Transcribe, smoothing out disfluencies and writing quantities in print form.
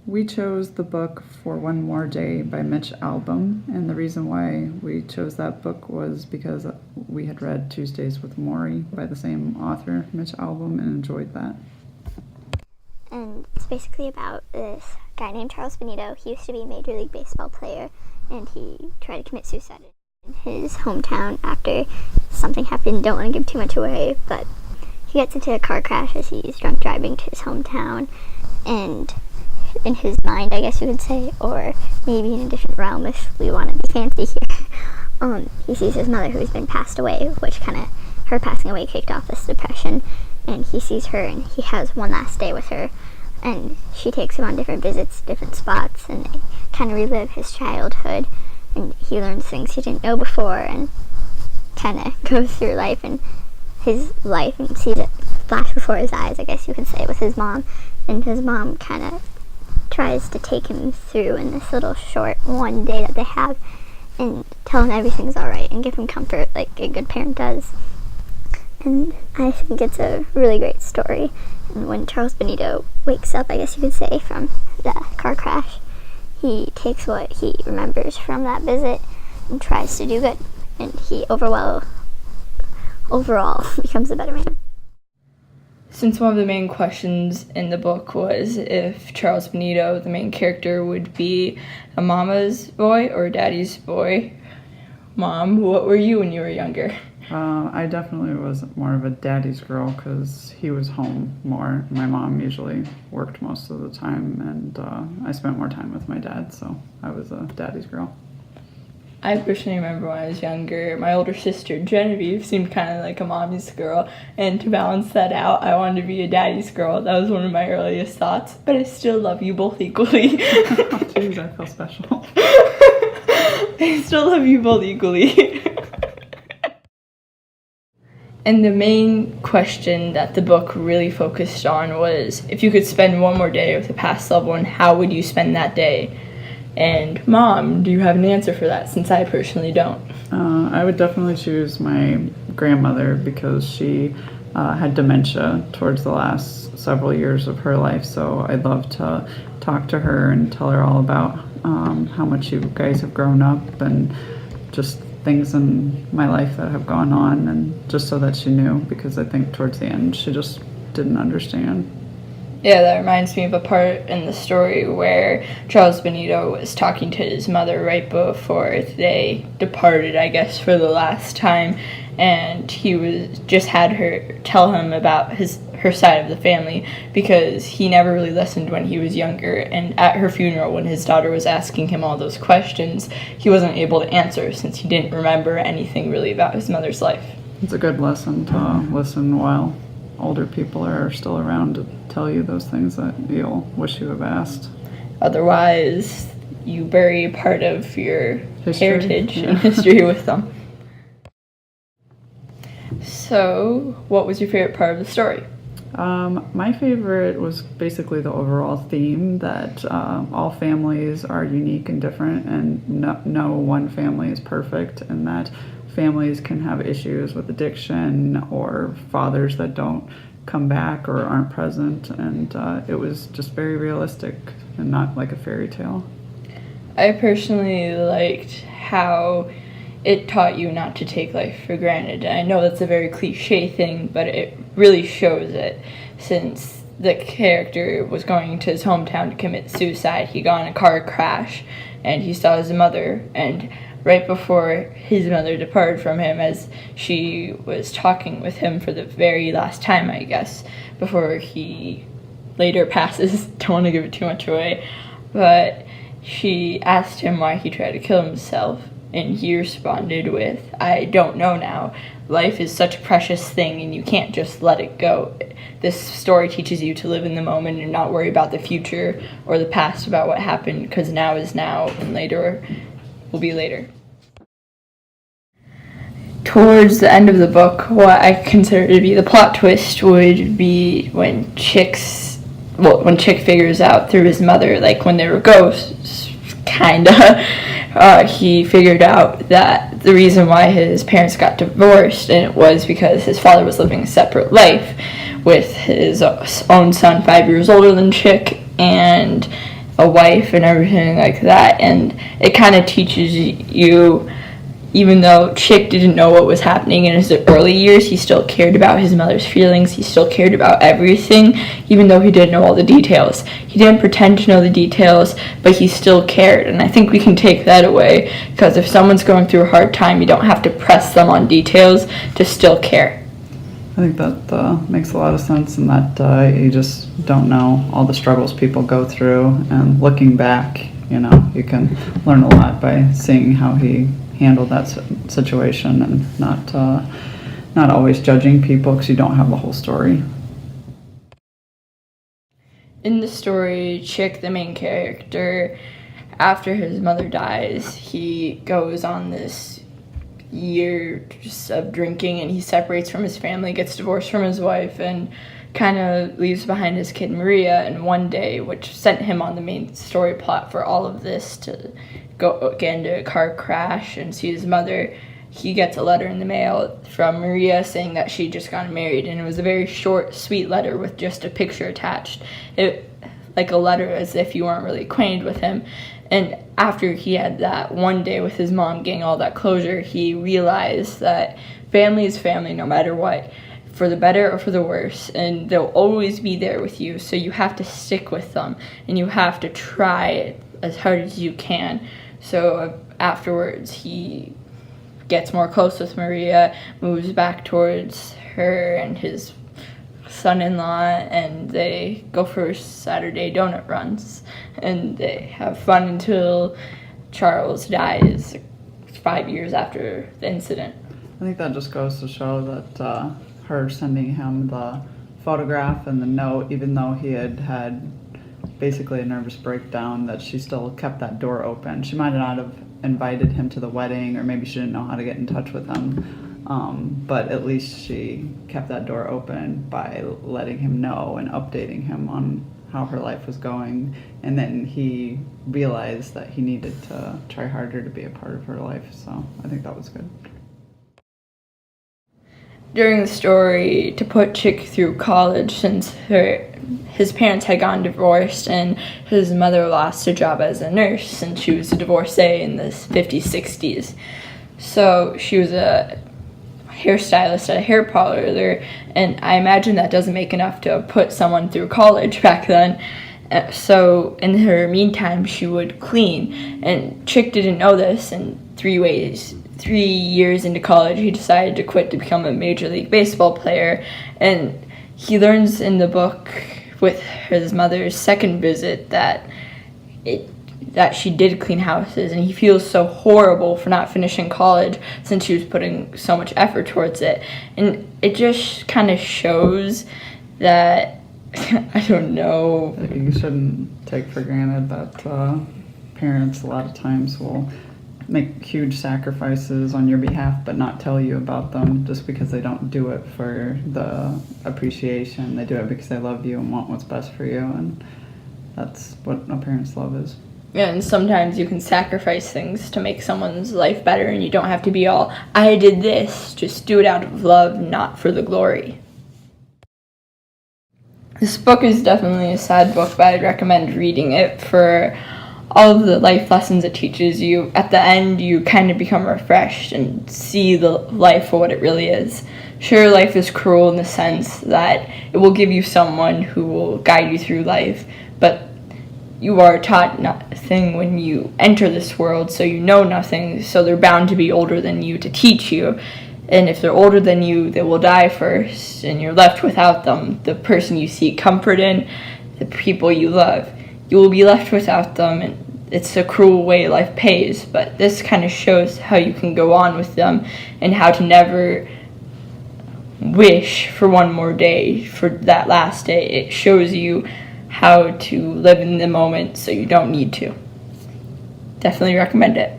We chose the book For One More Day by Mitch Albom, and the reason why we chose that book was because we had read Tuesdays with Morrie by the same author, Mitch Albom, and enjoyed that. And it's basically about this guy named Charles Benito. He used to be a Major League Baseball player, and he tried to commit suicide in his hometown after something happened. Don't want to give too much away, but he gets into a car crash as he's drunk driving to his hometown, and in his mind, I guess you could say, or maybe in a different realm if we want to be fancy here, he sees his mother who's been passed away, which her passing away kicked off this depression, and he sees her and he has one last day with her, and she takes him on different visits, different spots, and they kind of relive his childhood, and he learns things he didn't know before, and kind of goes through life and his life and sees it flash before his eyes, I guess you could say, with his mom, and his mom kind of tries to take him through in this little short one day that they have and tell him everything's alright and give him comfort like a good parent does. And I think it's a really great story. And when Charles Benito wakes up, I guess you could say, from the car crash, he takes what he remembers from that visit and tries to do good. And he overall becomes a better man. Since one of the main questions in the book was if Charles Benito, the main character, would be a mama's boy or a daddy's boy, Mom, what were you when you were younger? I definitely was more of a daddy's girl because he was home more. My mom usually worked most of the time, and I spent more time with my dad, so I was a daddy's girl. I personally remember when I was younger, my older sister, Genevieve, seemed kind of like a mommy's girl, and to balance that out, I wanted to be a daddy's girl. That was one of my earliest thoughts, but I still love you both equally. Oh, jeez, I feel special. I still love you both equally. And the main question that the book really focused on was, if you could spend one more day with a past loved one, how would you spend that day? And Mom, do you have an answer for that, since I personally don't? I would definitely choose my grandmother because she had dementia towards the last several years of her life, so I'd love to talk to her and tell her all about how much you guys have grown up and just things in my life that have gone on, and just so that she knew, because I think towards the end she just didn't understand. Yeah, that reminds me of a part in the story where Charles Benito was talking to his mother right before they departed, I guess, for the last time, and he just had her tell him about her side of the family because he never really listened when he was younger, and at her funeral when his daughter was asking him all those questions, he wasn't able to answer since he didn't remember anything really about his mother's life. It's a good lesson to listen while older people are still around to tell you those things that you'll wish you have asked. Otherwise, you bury part of your heritage and history with them. So, what was your favorite part of the story? My favorite was basically the overall theme that all families are unique and different, and no one family is perfect, and that families can have issues with addiction or fathers that don't come back or aren't present, and it was just very realistic and not like a fairy tale. I personally liked how it taught you not to take life for granted. I know that's a very cliche thing, but it really shows it, since the character was going to his hometown to commit suicide. He got in a car crash and he saw his mother, and right before his mother departed from him, as she was talking with him for the very last time, I guess, before he later passes, don't want to give it too much away, but she asked him why he tried to kill himself, and he responded with, "I don't know now. Life is such a precious thing and you can't just let it go. This story teaches you to live in the moment and not worry about the future or the past about what happened, because now is now and later will be later." Towards the end of the book, what I consider to be the plot twist would be when Chick figures out through his mother, like when they were ghosts, kinda, he figured out that the reason why his parents got divorced, and it was because his father was living a separate life with his own son 5 years older than Chick, and a wife and everything like that, and it kind of teaches you, even though Chick didn't know what was happening in his early years, he still cared about his mother's feelings. He still cared about everything, even though he didn't know all the details. He didn't pretend to know the details, but he still cared. And I think we can take that away, because if someone's going through a hard time, you don't have to press them on details to still care. I think that makes a lot of sense, and that you just don't know all the struggles people go through. And looking back, you can learn a lot by seeing how he handled that situation, and not always judging people because you don't have the whole story. In the story, Chick, the main character, after his mother dies, he goes on this year just of drinking, and he separates from his family, gets divorced from his wife, and kind of leaves behind his kid Maria. And one day, which sent him on the main story plot for all of this, to go get into a car crash and see his mother, he gets a letter in the mail from Maria saying that she'd just gotten married, and it was a very short, sweet letter with just a picture attached. It like a letter as if you weren't really acquainted with him. And after he had that one day with his mom getting all that closure, he realized that family is family no matter what, for the better or for the worse, and they'll always be there with you, so you have to stick with them, and you have to try as hard as you can. So afterwards, he gets more close with Maria, moves back towards her and his son-in-law, and they go for Saturday donut runs, and they have fun until Charles dies 5 years after the incident. I think that just goes to show that her sending him the photograph and the note, even though he had basically a nervous breakdown, that she still kept that door open. She might not have invited him to the wedding, or maybe she didn't know how to get in touch with him, but at least she kept that door open by letting him know and updating him on how her life was going. And then he realized that he needed to try harder to be a part of her life, so I think that was good. During the story, to put Chick through college, since his parents had gotten divorced and his mother lost a job as a nurse since she was a divorcee in the 50s, 60s. So she was a hairstylist at a hair parlor, and I imagine that doesn't make enough to put someone through college back then. So in her meantime, she would clean, and Chick didn't know this. And 3 years into college, he decided to quit to become a Major League Baseball player. And he learns in the book with his mother's second visit that she did clean houses, and he feels so horrible for not finishing college since she was putting so much effort towards it. And it just kind of shows that I don't know. You shouldn't take for granted that parents a lot of times will make huge sacrifices on your behalf but not tell you about them, just because they don't do it for the appreciation. They do it because they love you and want what's best for you, and that's what a parent's love is. Yeah, and sometimes you can sacrifice things to make someone's life better, and you don't have to be all, I did this. Just do it out of love, not for the glory. This book is definitely a sad book, but I'd recommend reading it for all of the life lessons it teaches you. At the end, you kind of become refreshed and see the life for what it really is. Sure, life is cruel in the sense that it will give you someone who will guide you through life, but you are taught nothing when you enter this world, so you know nothing, so they're bound to be older than you to teach you. And if they're older than you, they will die first, and you're left without them, the person you seek comfort in, the people you love. You will be left without them, and it's a cruel way life pays, but this kind of shows how you can go on with them and how to never wish for one more day, for that last day. It shows you how to live in the moment so you don't need to. Definitely recommend it.